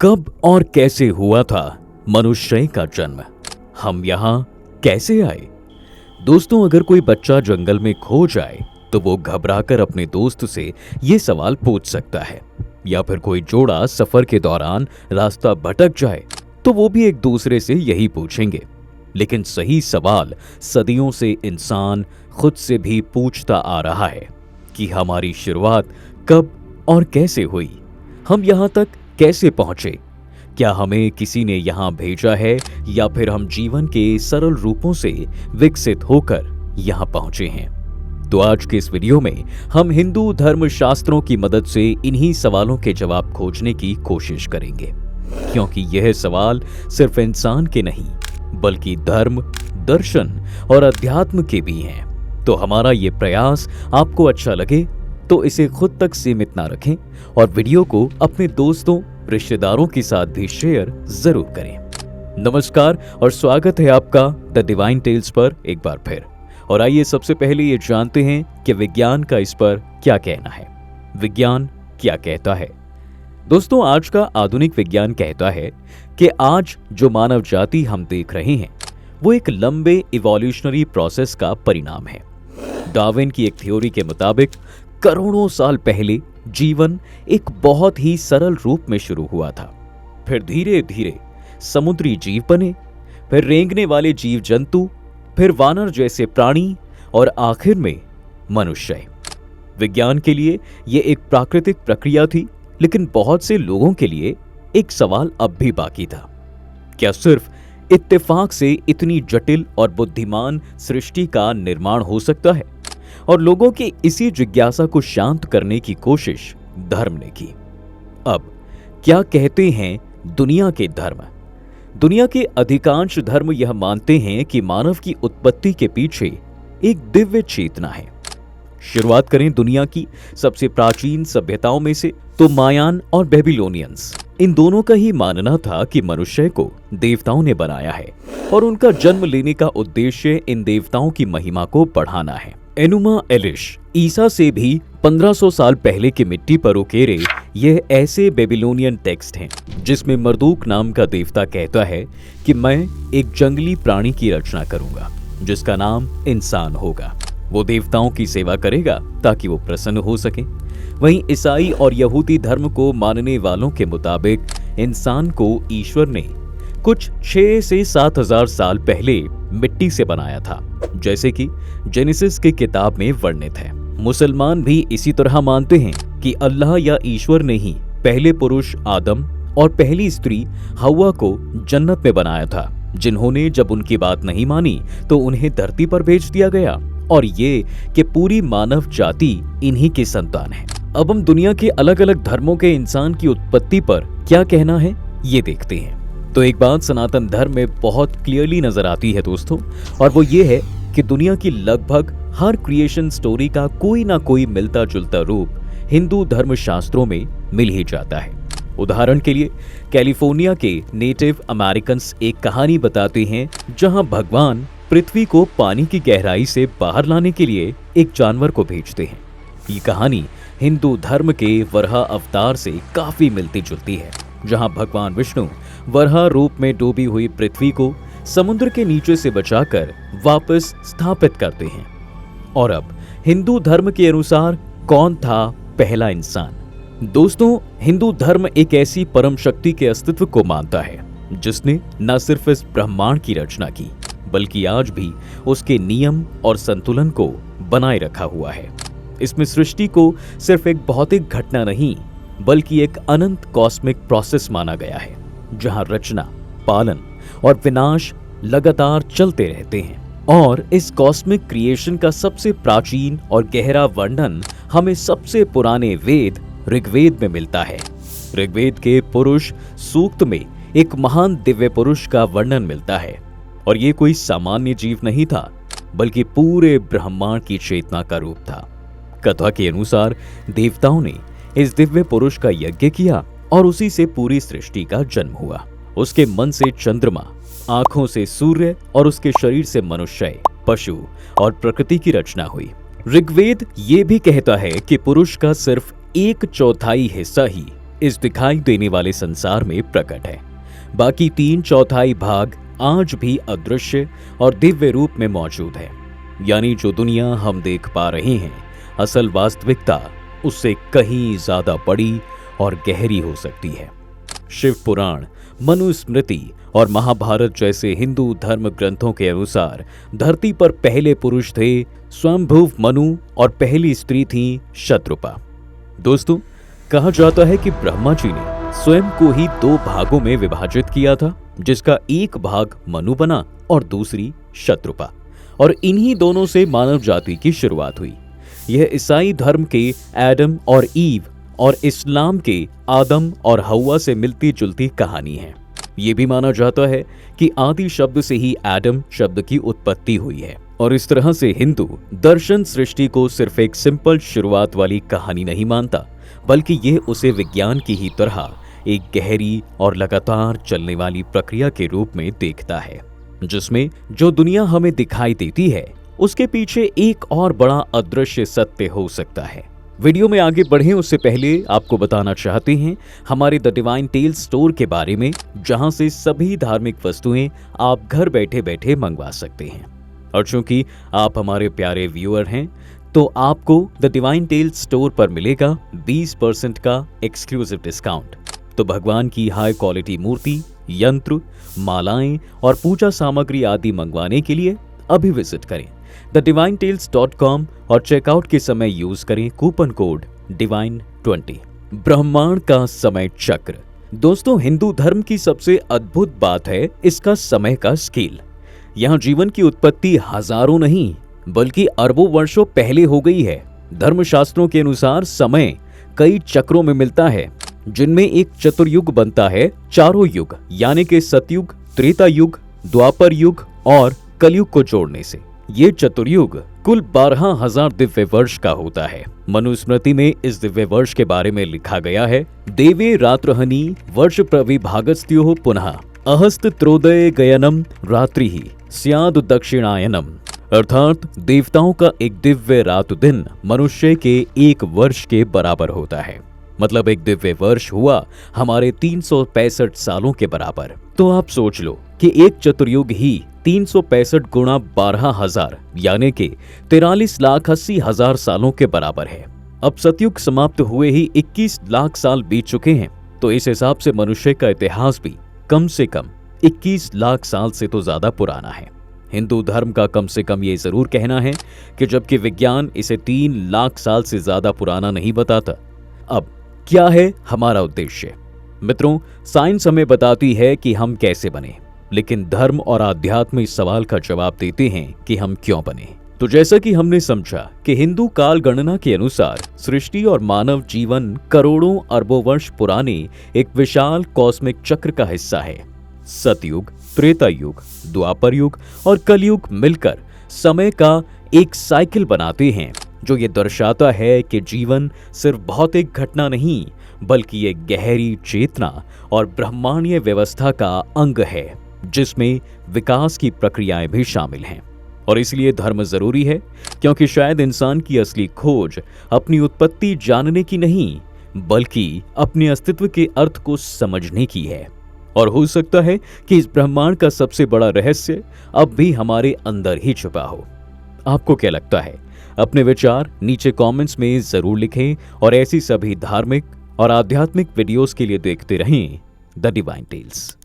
कब और कैसे हुआ था मनुष्य का जन्म? हम यहाँ कैसे आए? दोस्तों, अगर कोई बच्चा जंगल में खो जाए तो वो घबराकर अपने दोस्त से ये सवाल पूछ सकता है, या फिर कोई जोड़ा सफर के दौरान रास्ता भटक जाए तो वो भी एक दूसरे से यही पूछेंगे। लेकिन सही सवाल सदियों से इंसान खुद से भी पूछता आ रहा है कि हमारी शुरुआत कब और कैसे हुई? हम यहाँ तक कैसे पहुंचे? क्या हमें किसी ने यहाँ भेजा है या फिर हम जीवन के सरल रूपों से विकसित होकर यहाँ पहुंचे हैं? तो आज के इस वीडियो में हम हिंदू धर्म शास्त्रों की मदद से इन्हीं सवालों के जवाब खोजने की कोशिश करेंगे, क्योंकि यह सवाल सिर्फ इंसान के नहीं बल्कि धर्म, दर्शन और अध्यात्म के भी हैं। तो हमारा ये प्रयास आपको अच्छा लगे तो इसे खुद तक सीमित ना रखें और वीडियो को अपने दोस्तों, रिश्तेदारों के साथ भी शेयर जरूर करें। नमस्कार और स्वागत है आपका द डिवाइन टेल्स पर एक बार फिर। और आइए सबसे पहले ये जानते हैं कि विज्ञान का इस पर क्या कहना है। विज्ञान क्या कहता है? दोस्तों, आज का आधुनिक विज्ञान कहता है कि आज जो मानव जाति हम देख रहे हैं वो एक लंबे इवोल्यूशनरी प्रोसेस का परिणाम है। डार्विन की एक थ्योरी के मुताबिक करोड़ों साल पहले जीवन एक बहुत ही सरल रूप में शुरू हुआ था। फिर धीरे धीरे समुद्री जीव बने, फिर रेंगने वाले जीव जंतु, फिर वानर जैसे प्राणी और आखिर में मनुष्य। विज्ञान के लिए यह एक प्राकृतिक प्रक्रिया थी, लेकिन बहुत से लोगों के लिए एक सवाल अब भी बाकी था। क्या सिर्फ इत्तेफाक से इतनी जटिल और बुद्धिमान सृष्टि का निर्माण हो सकता है? और लोगों की इसी जिज्ञासा को शांत करने की कोशिश धर्म ने की। अब क्या कहते हैं दुनिया के धर्म? दुनिया के अधिकांश धर्म यह मानते हैं कि मानव की उत्पत्ति के पीछे एक दिव्य चेतना है। शुरुआत करें दुनिया की सबसे प्राचीन सभ्यताओं में से तो मायान और बेबीलोनियंस, इन दोनों का ही मानना था कि मनुष्य को देवताओं ने बनाया है और उनका जन्म लेने का उद्देश्य इन देवताओं की महिमा को बढ़ाना है। एनुमा एलिश ईसा से भी 1500 साल पहले की मिट्टी पर उकेरे यह ऐसे बेबीलोनियन टेक्स्ट हैं जिसमें मर्दूक नाम का देवता कहता है कि मैं एक जंगली प्राणी की रचना करूंगा जिसका नाम इंसान होगा। वो देवताओं की सेवा करेगा ताकि वो प्रसन्न हो सके। वहीं ईसाई और यहूदी धर्म को मानने वालों के मुताबिक इंसान को ईश्वर ने कुछ 6 से 7,000 साल पहले मिट्टी से बनाया था, जैसे कि जेनेसिस की किताब में वर्णित है। मुसलमान भी इसी तरह मानते हैं कि अल्लाह या ईश्वर ने ही पहले पुरुष आदम और पहली स्त्री हव्वा को जन्नत में बनाया था, जिन्होंने जब उनकी बात नहीं मानी तो उन्हें धरती पर भेज दिया गया, और ये कि पूरी मानव जाति इन्हीं की संतान है। अब हम दुनिया के अलग अलग धर्मों के इंसान की उत्पत्ति पर क्या कहना है ये देखते हैं। तो एक बात सनातन धर्म में बहुत क्लियरली नजर आती है दोस्तों, और वो ये है कि दुनिया की लगभग हर क्रिएशन स्टोरी का कोई ना कोई मिलता जुलता रूप हिंदू धर्म शास्त्रों में मिल ही जाता है। उदाहरण के लिए कैलिफोर्निया के नेटिव अमेरिकन्स एक कहानी बताते हैं जहां भगवान पृथ्वी को पानी की गहराई से बाहर लाने के लिए एक जानवर को भेजते हैं। ये कहानी हिंदू धर्म के वराह अवतार से काफी मिलती जुलती है, जहां भगवान विष्णु वराह रूप में डूबी हुई पृथ्वी को समुद्र के नीचे से बचाकर वापस स्थापित करते हैं। और अब हिंदू धर्म के अनुसार कौन था पहला इंसान? दोस्तों, हिंदू धर्म एक ऐसी परम शक्ति के अस्तित्व को मानता है जिसने न सिर्फ इस ब्रह्मांड की रचना की बल्कि आज भी उसके नियम और संतुलन को बनाए रखा हुआ है। इसमें सृष्टि को सिर्फ एक भौतिक घटना नहीं बल्कि एक अनंत कॉस्मिक प्रोसेस माना गया है, जहां रचना, पालन और विनाश लगातार चलते रहते हैं। और इस कॉस्मिक क्रिएशन का सबसे प्राचीन और गहरा वर्णन हमें सबसे पुराने वेद ऋग्वेद में मिलता है। ऋग्वेद के पुरुष सूक्त में एक महान दिव्य पुरुष का वर्णन मिलता है, और ये कोई सामान्य जीव नहीं था बल्कि पूरे ब्रह्मांड की चेतना का रूप था। कथा के अनुसार देवताओं ने इस दिव्य पुरुष का यज्ञ किया और उसी से पूरी सृष्टि का जन्म हुआ। उसके मन से चंद्रमा, आंखों से सूर्य और उसके शरीर से मनुष्य, पशु और प्रकृति की रचना हुई। ऋग्वेद ये भी कहता है कि पुरुष का सिर्फ 1/4 हिस्सा ही इस दिखाई देने वाले संसार में प्रकट है। बाकी 3/4 भाग आज भी अदृश्य और दिव्य रूप में मौजूद है। यानी जो दुनिया हम देख पा रहे हैं, असल वास्तविकता उससे कहीं ज्यादा बड़ी और गहरी हो सकती है। शिव पुराण, मनुस्मृति और महाभारत जैसे हिंदू धर्म ग्रंथों के अनुसार धरती पर पहले पुरुष थे स्वयंभुव मनु और पहली स्त्री थी शत्रुपा। दोस्तों, कहा जाता है कि ब्रह्मा जी ने स्वयं को ही 2 भागों में विभाजित किया था, जिसका एक भाग मनु बना और दूसरी शत्रुपा, और इन्हीं दोनों से मानव जाति की शुरुआत हुई। यह ईसाई धर्म के एडम और ईव और इस्लाम के आदम और हव्वा से मिलती जुलती कहानी है। ये भी माना जाता है कि आदि शब्द से ही एडम शब्द की उत्पत्ति हुई है, और इस तरह से हिंदू दर्शन सृष्टि को सिर्फ एक सिंपल शुरुआत वाली कहानी नहीं मानता, बल्कि यह उसे विज्ञान की ही तरह एक गहरी और लगातार चलने वाली प्रक्रिया के रूप में देखता है, जिसमें जो दुनिया हमें दिखाई देती है उसके पीछे एक और बड़ा अदृश्य सत्य हो सकता है। वीडियो में आगे बढ़ें उससे पहले आपको बताना चाहते हैं हमारे द डिवाइन टेल्स स्टोर के बारे में, जहां से सभी धार्मिक वस्तुएं आप घर बैठे बैठे मंगवा सकते हैं। और चूंकि आप हमारे प्यारे व्यूअर हैं, तो आपको द डिवाइन टेल्स स्टोर पर मिलेगा 20% का एक्सक्लूसिव डिस्काउंट। तो भगवान की हाई क्वालिटी मूर्ति, यंत्र, मालाएं और पूजा सामग्री आदि मंगवाने के लिए अभी विजिट करें thedivinetales.com और चेकआउट के समय यूज करें कूपन कोड divine20। ब्रह्मांड का समय चक्र। दोस्तों, हिंदू धर्म की सबसे अद्भुत बात है इसका समय का स्केल। यहाँ जीवन की उत्पत्ति हजारों नहीं बल्कि अरबों वर्षों पहले हो गई है। धर्मशास्त्रों के अनुसार समय कई चक्रों में मिलता है, जिनमें एक चतुर्युग बनता है 4 युग यानी कि सतयुग, त्रेता युग, द्वापर युग और कलयुग को जोड़ने से। ये चतुर्युग कुल 12,000 दिव्य वर्ष का होता है। मनुस्मृति में इस दिव्य वर्ष के बारे में लिखा गया है, देवे रात्रहनि वर्ष प्रविभागस्त्योः पुनः अहस्त त्रोदय गयनम रात्रि ही स्याद दक्षिणायनम। अर्थात देवताओं का एक दिव्य रात दिन मनुष्य के 1 वर्ष के बराबर होता है। मतलब एक दिव्य वर्ष हुआ हमारे 365 सालों के बराबर। तो आप सोच लो कि एक चतुर्युग ही 365 गुणा 12,000 यानी कि 43,80,000 सालों के बराबर है। अब सतयुग समाप्त हुए ही 21 लाख साल बीत चुके हैं, तो इस हिसाब से मनुष्य का इतिहास भी कम से कम 21 लाख साल से तो ज्यादा पुराना है। हिंदू धर्म का कम से कम ये जरूर कहना है कि जबकि विज्ञान इसे 3 लाख साल से ज्यादा पुराना नहीं बताता। अब क्या है हमारा उद्देश्य? मित्रों, साइंस हमें बताती है कि हम कैसे बने, लेकिन धर्म और आध्यात्म इस सवाल का जवाब देते हैं कि हम क्यों बने। तो जैसा कि हमने समझा कि हिंदू काल गणना के अनुसार सृष्टि और मानव जीवन करोड़ों अरबों वर्ष पुराने एक विशाल कॉस्मिक चक्र का हिस्सा है। सतयुग, त्रेता युग, द्वापर युग और कलयुग मिलकर समय का एक साइकिल बनाते हैं, जो ये दर्शाता है कि जीवन सिर्फ भौतिक घटना नहीं बल्कि एक गहरी चेतना और ब्रह्मांडीय व्यवस्था का अंग है, जिसमें विकास की प्रक्रियाएं भी शामिल हैं। और इसलिए धर्म जरूरी है, क्योंकि शायद इंसान की असली खोज अपनी उत्पत्ति जानने की नहीं बल्कि अपने अस्तित्व के अर्थ को समझने की है। और हो सकता है कि इस ब्रह्मांड का सबसे बड़ा रहस्य अब भी हमारे अंदर ही छुपा हो। आपको क्या लगता है? अपने विचार नीचे कमेंट्स में जरूर लिखें और ऐसी सभी धार्मिक और आध्यात्मिक वीडियोस के लिए देखते रहें द डिवाइन टेल्स।